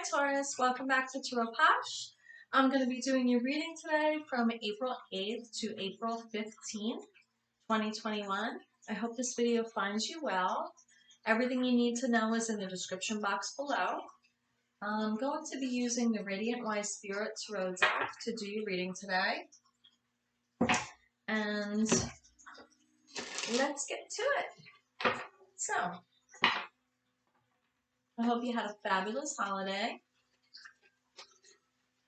Hi Taurus, welcome back to TAROTPOSH. I'm going to be doing your reading today from April 8th to April 15th, 2021. I hope this video finds you well. Everything you need to know is in the description box below. I'm going to be using the Radiant Wise Spirit Tarot deck to do your reading today. And let's get to it. So, I hope you had a fabulous holiday.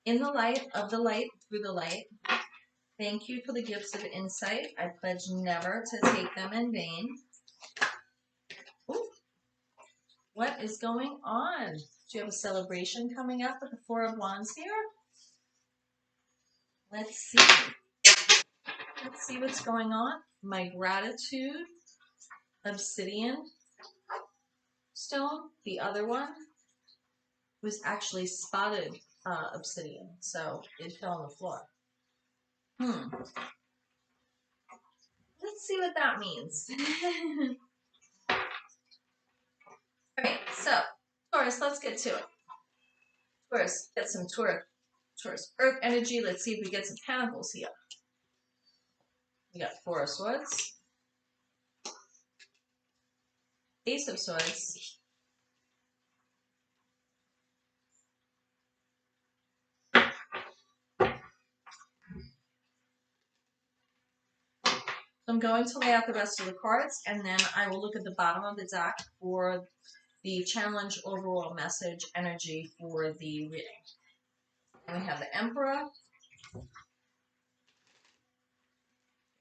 In the light of the light, through the light, thank you for the gifts of insight. I pledge never to take them in vain. Ooh, what is going on? Do you have a celebration coming up with the Four of Wands here? Let's see. Let's see what's going on. My gratitude, obsidian stone. The other one was actually spotted obsidian, so it fell on the floor. Let's see what that means. Okay, so Taurus, let's get to it. Taurus, get some Taurus earth energy. Let's see if we get some pentacles here. We got Four of Swords, Ace of Swords, I'm going to lay out the rest of the cards, and then I will look at the bottom of the deck for the challenge overall message energy for the reading. And we have the Emperor.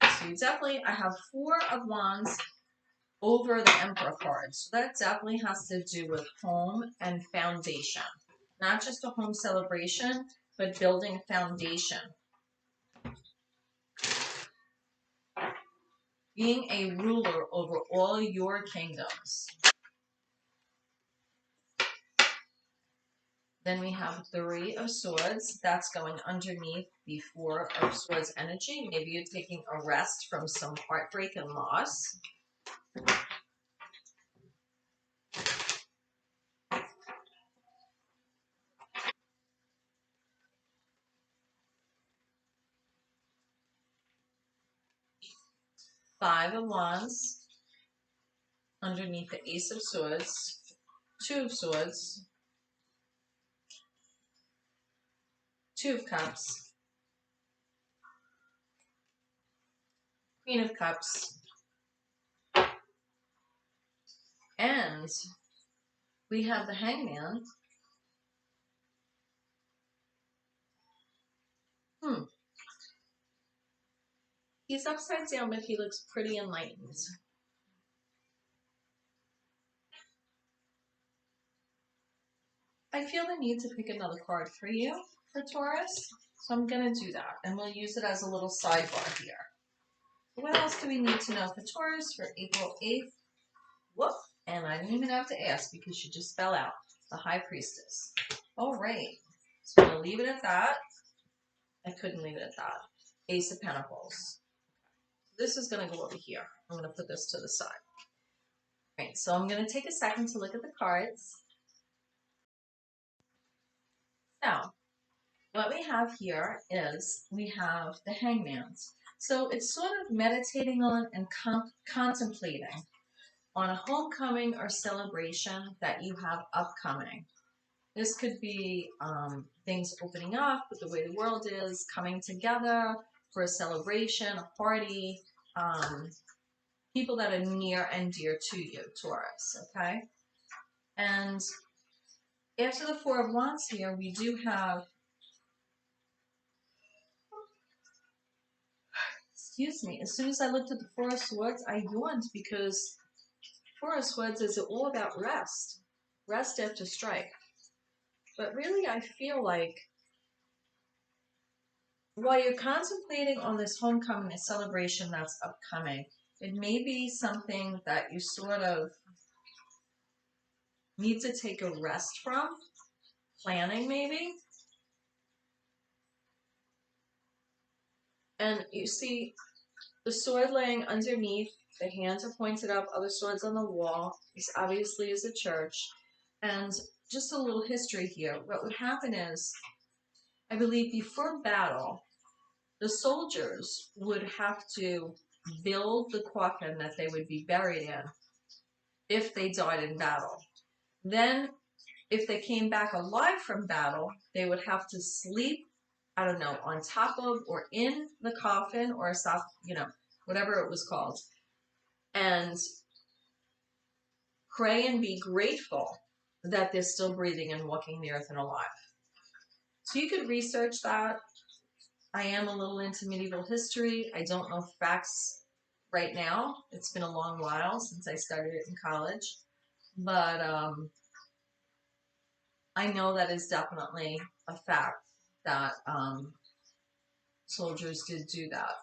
So definitely, I have Four of Wands over the Emperor card. So that definitely has to do with home and foundation. Not just a home celebration, but building a foundation. Being a ruler over all your kingdoms. Then we have Three of Swords. That's going underneath the Four of Swords energy. Maybe you're taking a rest from some heartbreak and loss. Five of Wands underneath the Ace of Swords. Two of Swords. Two of Cups. Queen of Cups. And we have the Hangman. He's upside down, but he looks pretty enlightened. I feel the need to pick another card for you, for Taurus, so I'm going to do that, and we'll use it as a little sidebar here. What else do we need to know for Taurus for April 8th? Whoop, and I didn't even have to ask because she just fell out, the High Priestess. All right, so I'm going to leave it at that. I couldn't leave it at that. Ace of Pentacles. This is going to go over here. I'm going to put this to the side. All right, so I'm going to take a second to look at the cards. Now, what we have here is we have the Hangmans. So it's sort of meditating on and contemplating on a homecoming or celebration that you have upcoming. This could be things opening up with the way the world is, coming together for a celebration, a party, people that are near and dear to you, Taurus, okay? And after the Four of Wands here, we do have, excuse me, as soon as I looked at the Four of Swords, I yawned because Four of Swords is all about rest. Rest after strife. But really, I feel like while you're contemplating on this homecoming and celebration that's upcoming, it may be something that you sort of need to take a rest from, planning maybe. And you see the sword laying underneath, the hands are pointed up, other swords on the wall. This obviously is a church. And just a little history here. What would happen is, I believe before battle, the soldiers would have to build the coffin that they would be buried in if they died in battle. Then, if they came back alive from battle, they would have to sleep, I don't know, on top of or in the coffin or a soft, whatever it was called, and pray and be grateful that they're still breathing and walking the earth and alive. So you could research that. I am a little into medieval history. I don't know facts right now. It's been a long while since I studied it in college. But I know that is definitely a fact that soldiers did do that.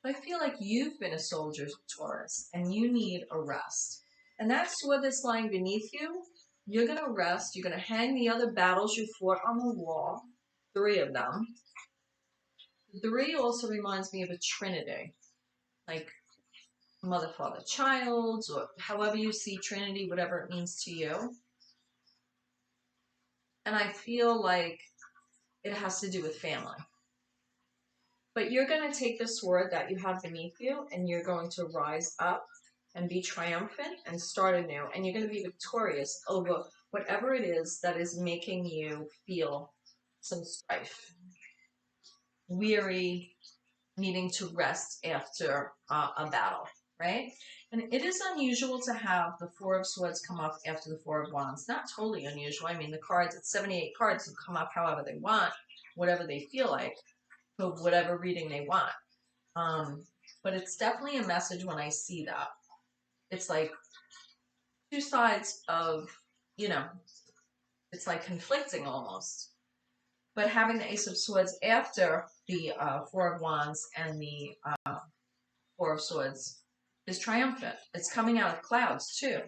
But I feel like you've been a soldier, Taurus, and you need a rest. And that sword that's lying beneath you, you're going to rest. You're going to hang the other battles you fought on the wall, 3 of them. 3 also reminds me of a trinity, like mother, father, child, or however you see Trinity, whatever it means to you. And I feel like it has to do with family. But you're going to take the sword that you have beneath you, and you're going to rise up and be triumphant and start anew. And you're going to be victorious over whatever it is that is making you feel some strife, weary, needing to rest after a battle, right? And it is unusual to have the 4 of Swords come up after the 4 of Wands. Not totally unusual. I mean, the cards, it's 78 cards, will come up however they want, whatever they feel like, for whatever reading they want. But it's definitely a message when I see that. It's like 2 sides of, it's like conflicting almost. But having the Ace of Swords after the 4 of Wands and the 4 of Swords is triumphant. It's coming out of clouds too.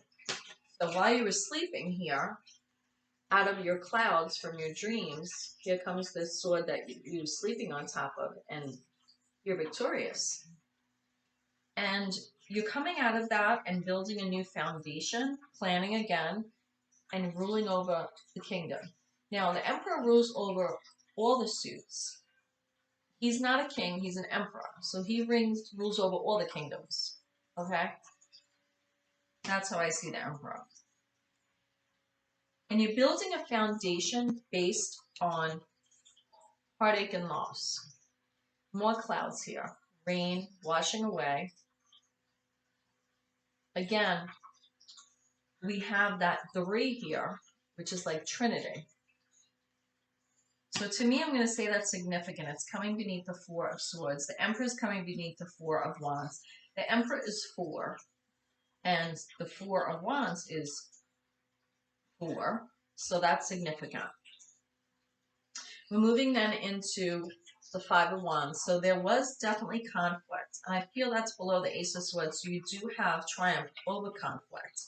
So while you were sleeping here, out of your clouds from your dreams, here comes this sword that you were sleeping on top of, and you're victorious. And you're coming out of that and building a new foundation, planning again, and ruling over the kingdom. Now, the Emperor rules over all the suits. He's not a king, he's an emperor. So he rules over all the kingdoms. Okay? That's how I see the Emperor. And you're building a foundation based on heartache and loss. More clouds here. Rain washing away. Again, we have that 3 here, which is like Trinity. So to me, I'm going to say that's significant. It's coming beneath the 4 of Swords. The Emperor is coming beneath the 4 of Wands. The Emperor is 4, and the 4 of Wands is 4. So that's significant. We're moving then into the 5 of Wands. So there was definitely conflict. And I feel that's below the Ace of Swords. So you do have triumph over conflict.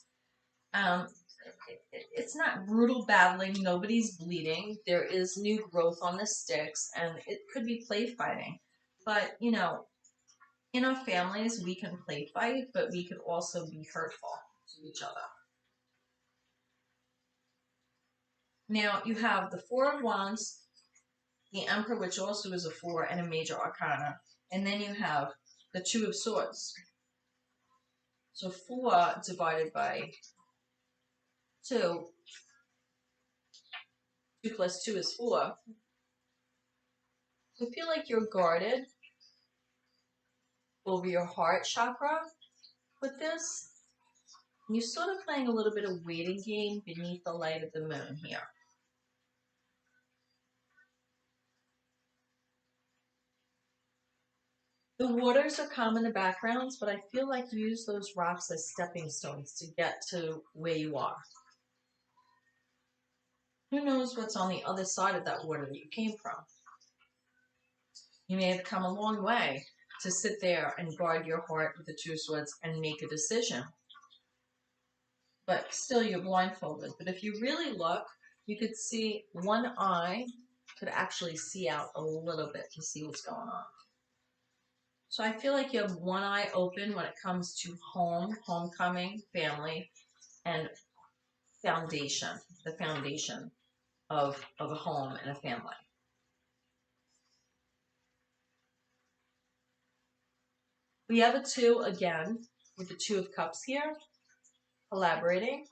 It's not brutal battling. Nobody's bleeding. There is new growth on the sticks. And it could be play fighting. But, in our families, we can play fight. But we could also be hurtful to each other. Now, you have the 4 of Wands, the Emperor, which also is a 4 and a major arcana. And then you have the 2 of Swords. So 4 divided by 2. 2 plus 2 is 4. So I feel like you're guarded over your heart chakra with this. You're sort of playing a little bit of waiting game beneath the light of the moon here. The waters are calm in the backgrounds, but I feel like you use those rocks as stepping stones to get to where you are. Who knows what's on the other side of that water that you came from? You may have come a long way to sit there and guard your heart with the 2 of Swords and make a decision. But still you're blindfolded. But if you really look, you could see one eye could actually see out a little bit to see what's going on. So I feel like you have one eye open when it comes to home, homecoming, family, and foundation, the foundation of a home and a family. We have a 2 again with the 2 of Cups here, collaborating.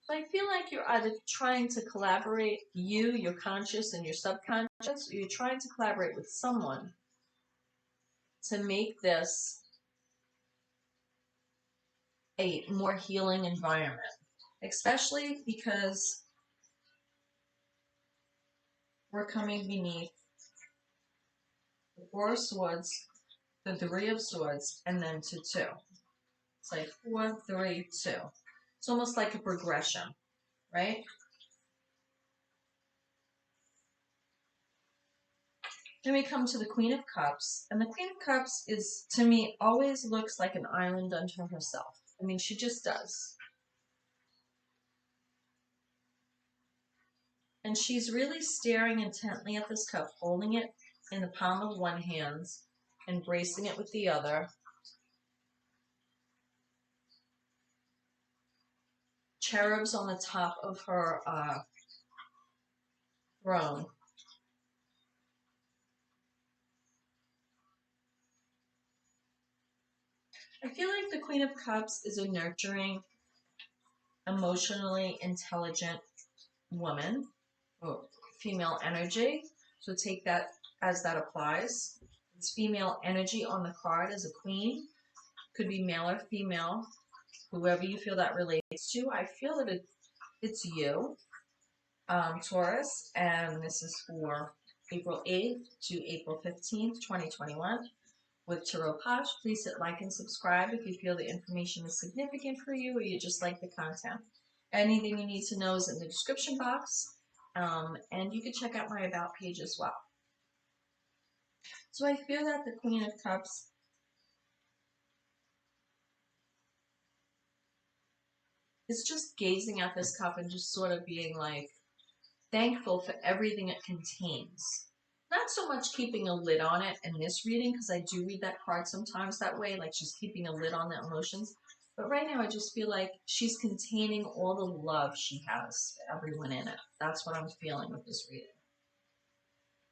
So I feel like you're either trying to collaborate, your conscious and your subconscious, or you're trying to collaborate with someone to make this a more healing environment, especially because we're coming beneath the 4 of Swords, the 3 of Swords, and then to 2. It's like 4, 3, 2. It's almost like a progression, right? Then we come to the Queen of Cups, and the Queen of Cups is, to me, always looks like an island unto herself. I mean, she just does. And she's really staring intently at this cup, holding it in the palm of one hand, embracing it with the other. Cherubs on the top of her throne. I feel like the Queen of Cups is a nurturing, emotionally intelligent woman, or female energy. So take that as that applies. It's female energy on the card as a queen. Could be male or female, whoever you feel that relates to. I feel that it's you, Taurus, and this is for April 8th to April 15th, 2021. With TAROTPOSH, please hit like and subscribe if you feel the information is significant for you or you just like the content. Anything you need to know is in the description box, and you can check out my About page as well. So I feel that the Queen of Cups is just gazing at this cup and just sort of being like thankful for everything it contains. Not so much keeping a lid on it in this reading, because I do read that card sometimes that way, like she's keeping a lid on the emotions. But right now I just feel like she's containing all the love she has for everyone in it. That's what I'm feeling with this reading.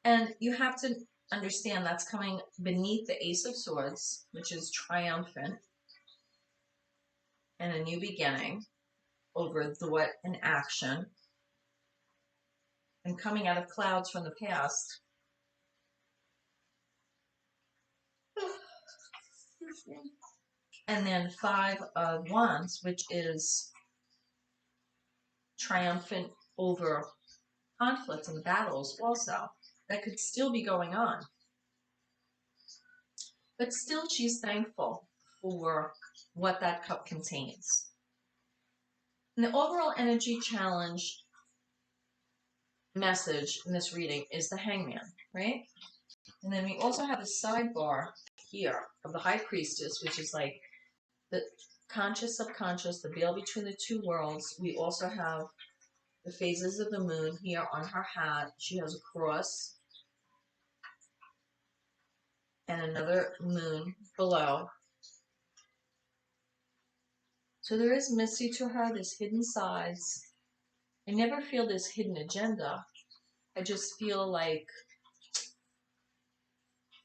And you have to understand that's coming beneath the Ace of Swords, which is triumphant and a new beginning over thought and action, and coming out of clouds from the past. And then 5 of Wands, which is triumphant over conflict and battles also that could still be going on. But still, she's thankful for what that cup contains. And the overall energy challenge message in this reading is the Hangman, right? And then we also have a sidebar here of the High Priestess, which is like the conscious, subconscious, the veil between the two worlds. We also have the phases of the moon here on her hat. She has a cross and another moon below. So there is mystery to her, there's hidden sides. I never feel this hidden agenda. I just feel like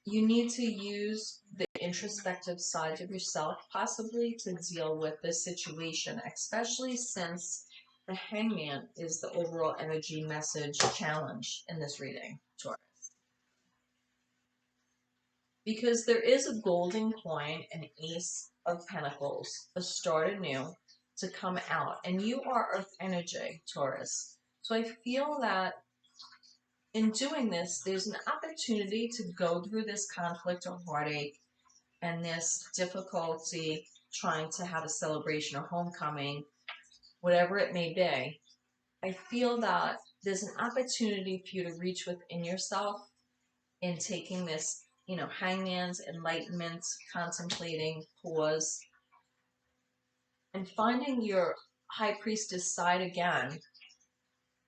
you need to use the introspective side of yourself possibly to deal with this situation, especially since the Hangman is the overall energy message challenge in this reading, Taurus. Because there is a golden coin, an Ace of Pentacles, a start anew to come out. And you are Earth energy, Taurus. So I feel that in doing this, there's an opportunity to go through this conflict or heartache and this difficulty trying to have a celebration or homecoming, whatever it may be. I feel that there's an opportunity for you to reach within yourself in taking this, Hangman's enlightenment, contemplating, pause, and finding your High Priestess side again.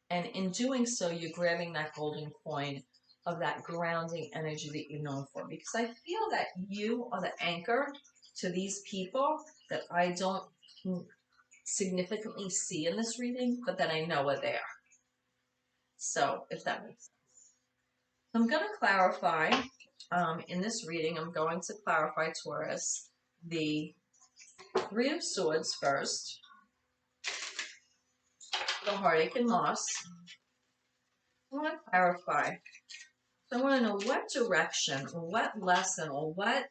And in doing so, you're grabbing that golden coin of that grounding energy that you're known for. Because I feel that you are the anchor to these people that I don't significantly see in this reading, but that I know are there. So, if that makes sense. I'm going to clarify, in this reading, I'm going to clarify, Taurus, the Three of Swords first, the heartache and loss. I want to clarify. So I want to know what direction, or what lesson, or what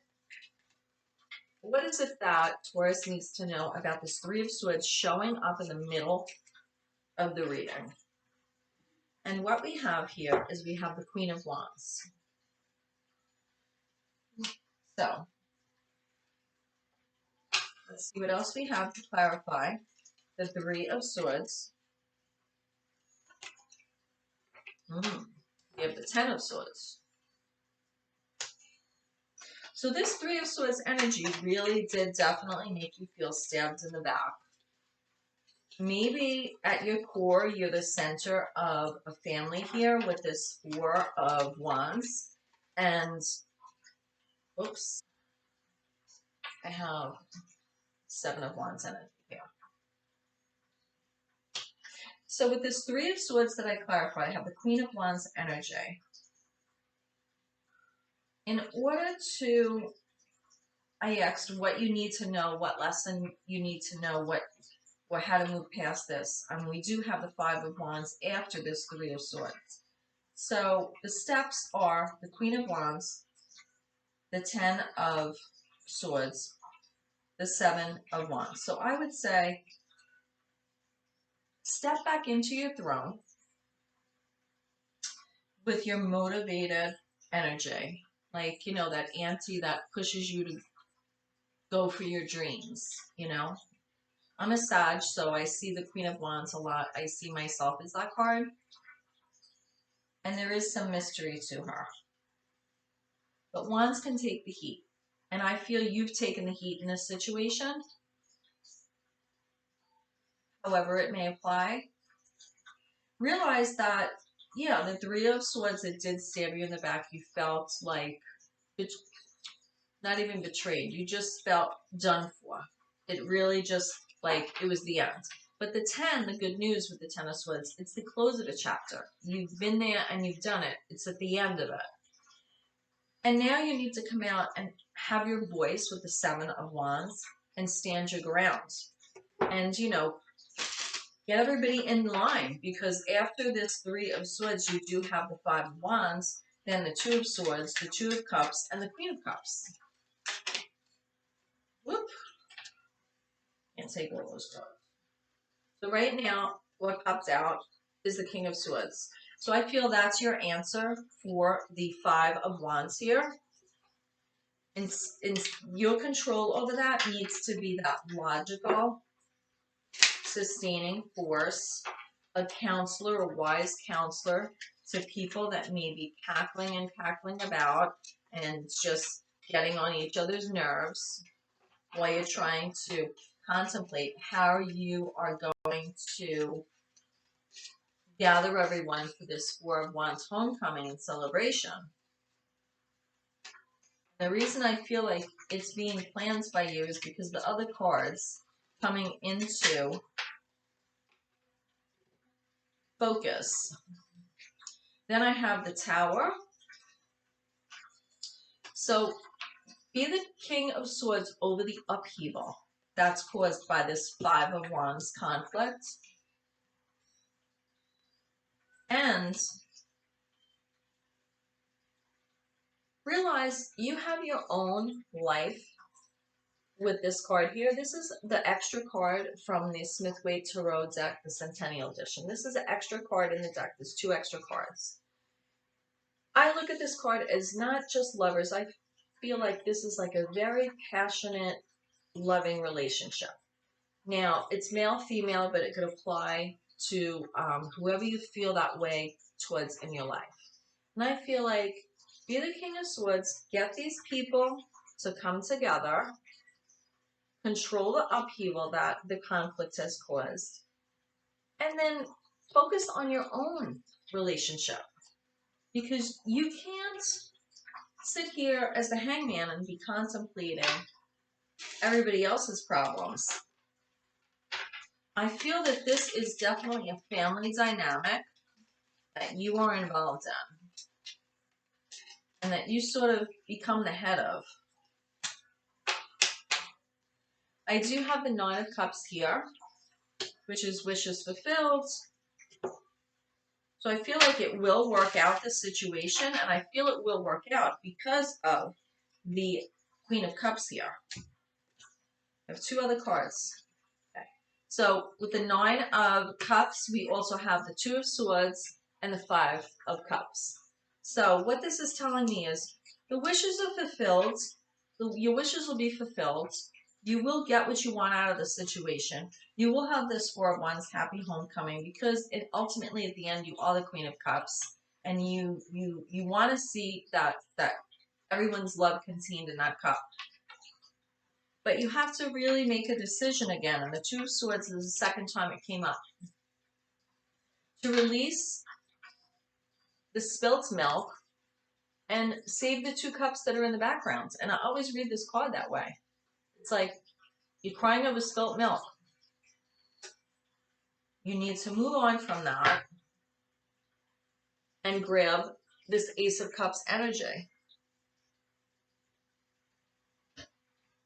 is it that Taurus needs to know about this Three of Swords showing up in the middle of the reading. And what we have here is we have the Queen of Wands. So, let's see what else we have to clarify. The Three of Swords. We have the Ten of Swords. So this Three of Swords energy really did definitely make you feel stabbed in the back. Maybe at your core, you're the center of a family here with this Four of Wands. And, oops, I have Seven of Wands energy here. So with this Three of Swords that I clarified, I have the Queen of Wands energy. In order to, I asked what you need to know, what lesson you need to know, or how to move past this. We do have the Five of Wands after this Three of Swords. So the steps are the Queen of Wands, the Ten of Swords, the Seven of Wands. So I would say step back into your throne with your motivated energy. Like, you know, that auntie that pushes you to go for your dreams, you know. I'm a Sag, so I see the Queen of Wands a lot. I see myself as that card. And there is some mystery to her. But Wands can take the heat. And I feel you've taken the heat in this situation. However it may apply. Realize that, yeah, the Three of Swords, it did stab you in the back. You felt like, not even betrayed. You just felt done for. It really just, like, it was the end. But the 10, the good news with the Ten of Swords, it's the close of a chapter. You've been there and you've done it. It's at the end of it. And now you need to come out and have your voice with the Seven of Wands and stand your ground. And, you know, get everybody in line, because after this Three of Swords, you do have the Five of Wands, then the Two of Swords, the Two of Cups, and the Queen of Cups. Whoop. Can't take all those cards. So right now, what pops out is the King of Swords. So I feel that's your answer for the Five of Wands here. And your control over that needs to be that logical, sustaining force, a counselor, a wise counselor to people that may be cackling about and just getting on each other's nerves while you're trying to contemplate how you are going to gather everyone for this Four of Wands homecoming and celebration. The reason I feel like it's being planned by you is because the other cards coming into focus. Then I have the Tower. So be the King of Swords over the upheaval that's caused by this Five of Wands conflict. And realize you have your own life with this card here. This is the extra card from the Smith-Waite Tarot deck, the Centennial Edition. This is an extra card in the deck. There's 2 extra cards. I look at this card as not just lovers. I feel like this is like a very passionate, loving relationship. Now, it's male-female, but it could apply to whoever you feel that way towards in your life. And I feel like, be the King of Swords, get these people to come together, control the upheaval that the conflict has caused, and then focus on your own relationship. Because you can't sit here as the hangman and be contemplating everybody else's problems. I feel that this is definitely a family dynamic that you are involved in and that you sort of become the head of. I do have the Nine of Cups here, which is wishes fulfilled. So I feel like it will work out, the situation, and I feel it will work out because of the Queen of Cups here. I have two other cards. Okay. So with the Nine of Cups, we also have the Two of Swords and the Five of Cups. So what this is telling me is the wishes are fulfilled. Your wishes will be fulfilled. You will get what you want out of the situation. You will have this Four of Wands, happy homecoming, because ultimately at the end you are the Queen of Cups, and you want to see that everyone's love contained in that cup. But you have to really make a decision again, and the Two of Swords is the second time it came up. To release the spilt milk and save the two cups that are in the background. And I always read this card that way. It's like you're crying over spilt milk. You need to move on from that and grab this Ace of Cups energy.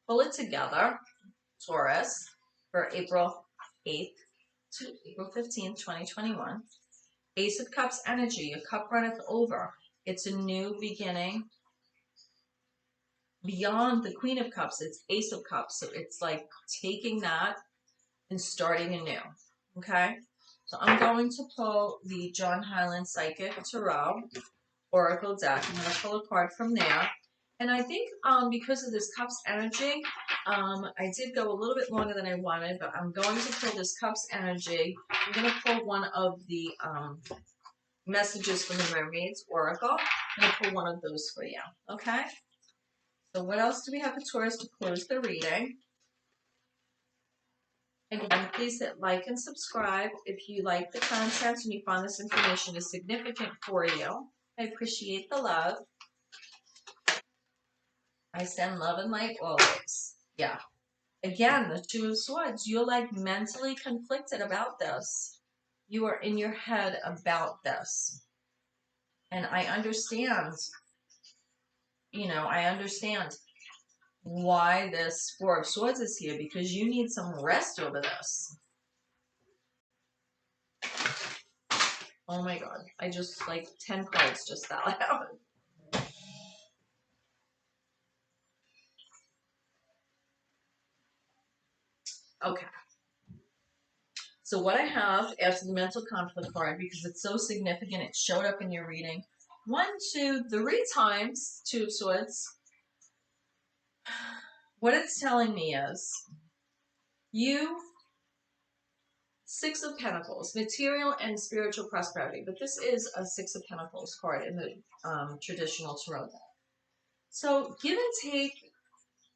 Pull it together, Taurus, for April 8th to April 15th, 2021. Ace of Cups energy, your cup runneth over. It's a new beginning. Beyond the Queen of Cups, it's Ace of Cups. So it's like taking that and starting anew. Okay? So I'm going to pull the John Highland Psychic Tarot Oracle deck. I'm going to pull a card from there. And I think because of this Cups energy, I did go a little bit longer than I wanted, but I'm going to pull this Cups energy. I'm going to pull one of the messages from the Mermaids Oracle. I'm going to pull one of those for you. Okay? So what else do we have for Taurus to close the reading? Again, please hit like and subscribe if you like the content and you find this information is significant for you. I appreciate the love. I send love and light always. Yeah. Again, the Two of Swords. You're like mentally conflicted about this. You are in your head about this. And I understand, I understand why this Four of Swords is here, because you need some rest over this. Oh my God. I just, 10 cards just fell out. Okay. So what I have after the mental conflict card, because it's so significant, it showed up in your reading 1, 2, 3 times, Two of Swords. What it's telling me is you, Six of Pentacles, material and spiritual prosperity. But this is a Six of Pentacles card in the traditional tarot deck. So give and take,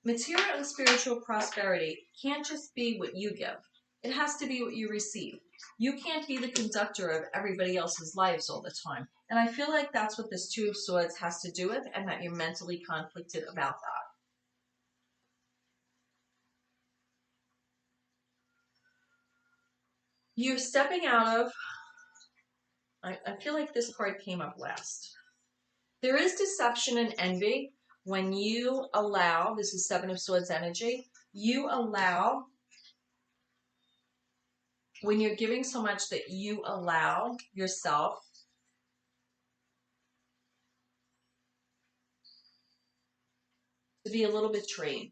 material and spiritual prosperity can't just be what you give. It has to be what you receive. You can't be the conductor of everybody else's lives all the time. And I feel like that's what this Two of Swords has to do with, and that you're mentally conflicted about that. You're stepping out of, I feel like this card came up last. There is deception and envy when you allow, this is Seven of Swords energy, you allow, when you're giving so much that you allow yourself to be a little betrayed,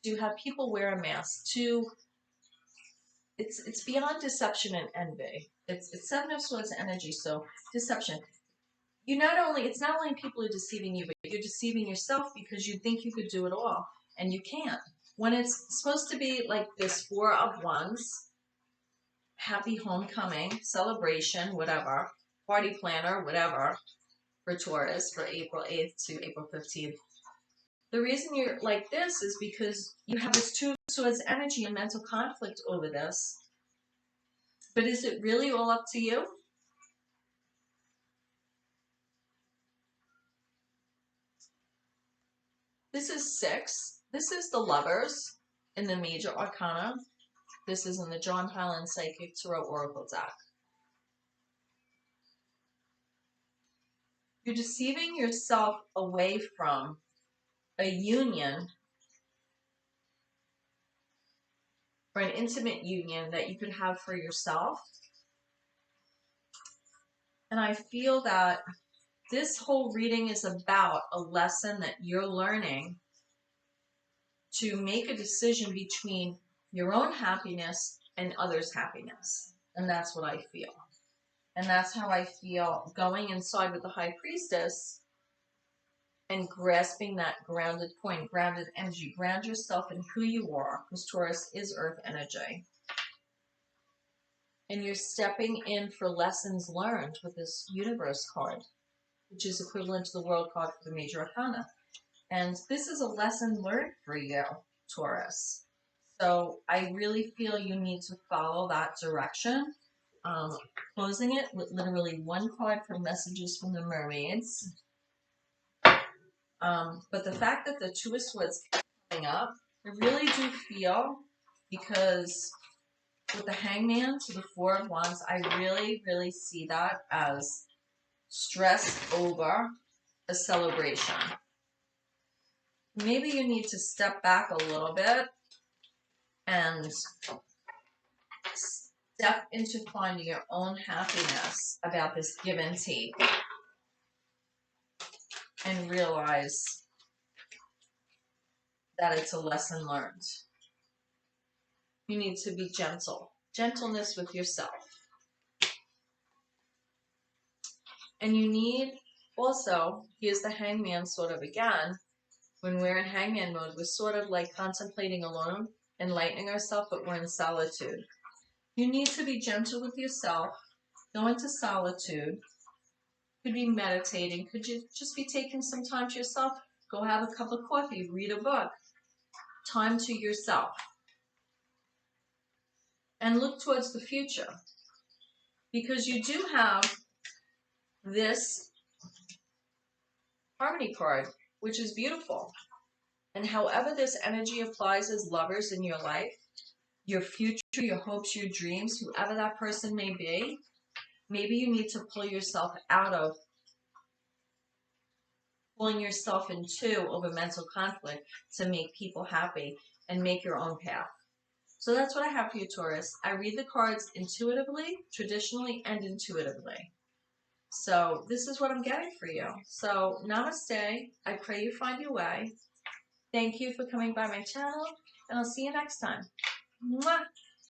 to have people wear a mask, it's beyond deception and envy. It's Seven of Swords energy, so deception. It's not only people are deceiving you, but you're deceiving yourself because you think you could do it all, and you can't. When it's supposed to be like this Four of Wands, happy homecoming, celebration, whatever, party planner, whatever, for Taurus, for April 8th to April 15th. The reason you're like this is because you have this Two of Swords energy and mental conflict over this. But is it really all up to you? This is 6. This is the Lovers in the Major Arcana. This is in the John Highland Psychic Tarot Oracle deck. You're deceiving yourself away from a union or an intimate union that you could have for yourself. And I feel that this whole reading is about a lesson that you're learning to make a decision between your own happiness and others' happiness. And that's what I feel. And that's how I feel going inside with the High Priestess and grasping that grounded point, grounded energy. Ground yourself in who you are, because Taurus is earth energy. And you're stepping in for lessons learned with this universe card, which is equivalent to the world card for the major arcana. And this is a lesson learned for you, Taurus. So I really feel you need to follow that direction. Closing it with literally one card for messages from the mermaids. But the fact that the Two of Swords coming up, I really do feel, because with the Hangman to the Four of Wands, I really, really see that as stress over a celebration. Maybe you need to step back a little bit and step into finding your own happiness about this give and take and realize that it's a lesson learned. You need to be gentle. Gentleness with yourself. And you need also, here's the Hangman sort of again, when we're in Hangman mode, we're sort of like contemplating alone, enlightening ourselves, but we're in solitude. You need to be gentle with yourself, go into solitude. Could be meditating, could you just be taking some time to yourself, go have a cup of coffee, read a book. Time to yourself. And look towards the future. Because you do have this Harmony card, which is beautiful. And however this energy applies as lovers in your life, your future, your hopes, your dreams, whoever that person may be, maybe you need to pull yourself out of pulling yourself into over mental conflict to make people happy and make your own path. So that's what I have for you, Taurus. I read the cards intuitively, traditionally, and intuitively. So this is what I'm getting for you. So namaste. I pray you find your way. Thank you for coming by my channel, and I'll see you next time. Mwah!